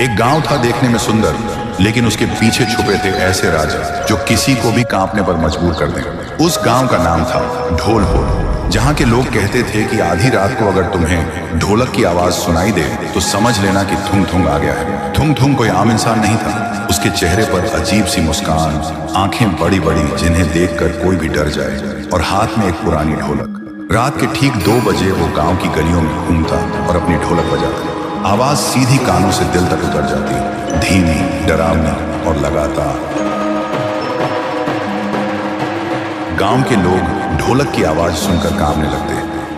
एक गांव था देखने में सुंदर, लेकिन उसके पीछे छुपे थे ऐसे राजा जो किसी को भी कांपने पर मजबूर कर दें। उस गांव का नाम था ढोलपुर, जहां के लोग कहते थे कि आधी रात को अगर तुम्हें ढोलक की आवाज सुनाई दे तो समझ लेना कि थुंग थुंग आ गया है। थुंग थुंग कोई आम इंसान नहीं था। उसके चेहरे पर अजीब सी मुस्कान, आंखें बड़ी बड़ी जिन्हें देखकर कोई भी डर जाए, और हाथ में एक पुरानी ढोलक। रात के ठीक 2 बजे वो गांव की गलियों में घूमता और अपनी ढोलक बजाता। आवाज सीधी कानों से दिल तक उतर जाती, धीमी, डरावनी और लगातार। गांव के लोग ढोलक की आवाज सुनकर कांपने लगते,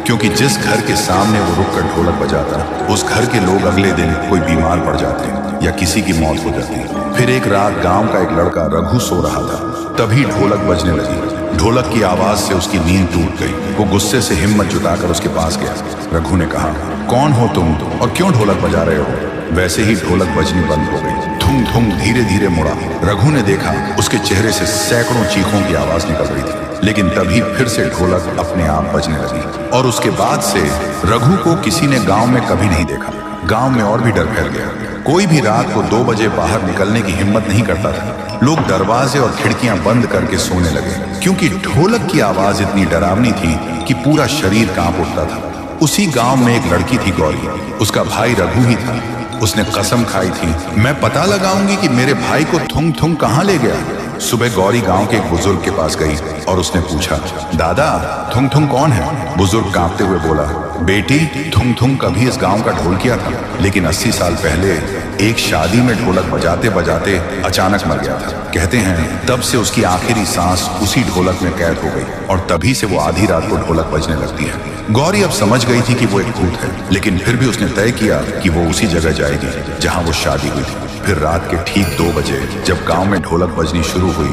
क्योंकि जिस घर के सामने वो रुककर ढोलक बजाता, उस घर के लोग अगले दिन कोई बीमार पड़ जाते या किसी की मौत हो जाती। फिर एक रात गांव का एक लड़का रघु सो रहा था, तभी ढोलक बजने लगी। ढोलक की आवाज से उसकी नींद टूट गई। वो गुस्से से हिम्मत जुटाकर उसके पास गया। रघु ने कहा, कौन हो तुम और क्यों ढोलक बजा रहे हो? वैसे ही ढोलक बजनी बंद हो गई। थुम थुम धीरे धीरे मुड़ा। रघु ने देखा उसके चेहरे से सैकड़ों चीखों की आवाज निकल रही थी, लेकिन तभी फिर से ढोलक अपने आप बजने लगी। और उसके बाद से रघु को किसी ने गांव में कभी नहीं देखा। गांव में और भी डर फैल गया। कोई भी रात को 2 बजे बाहर निकलने की हिम्मत नहीं करता था। लोग दरवाजे और खिड़कियां बंद करके सोने लगे, क्योंकि ढोलक की आवाज इतनी डरावनी थी कि पूरा शरीर कांप उठता था। उसी गांव में एक लड़की थी, गौरी। उसका भाई रघु ही था। उसने कसम खाई थी, मैं पता लगाऊंगी कि मेरे भाई को थुंग थुंग कहां ले गया। सुबह गौरी गांव के एक बुजुर्ग के पास गई और उसने पूछा, दादा, थुंग थुंग कौन है? बुजुर्ग कांपते हुए बोला, बेटी, थुंग थुंग कभी इस गांव का ढोलकिया था, लेकिन 80 साल पहले एक शादी में ढोलक बजाते बजाते अचानक मर गया था। कहते हैं तब से उसकी आखिरी सांस उसी ढोलक में कैद हो गई, और तभी से वो आधी रात को ढोलक बजने लगती है। गौरी अब समझ गई थी कि वो एक भूत है, लेकिन फिर भी उसने तय किया कि वो उसी जगह जाएगी जहां वो शादी हुई थी। फिर रात के ठीक 2 बजे जब गांव में ढोलक बजनी शुरू हुई,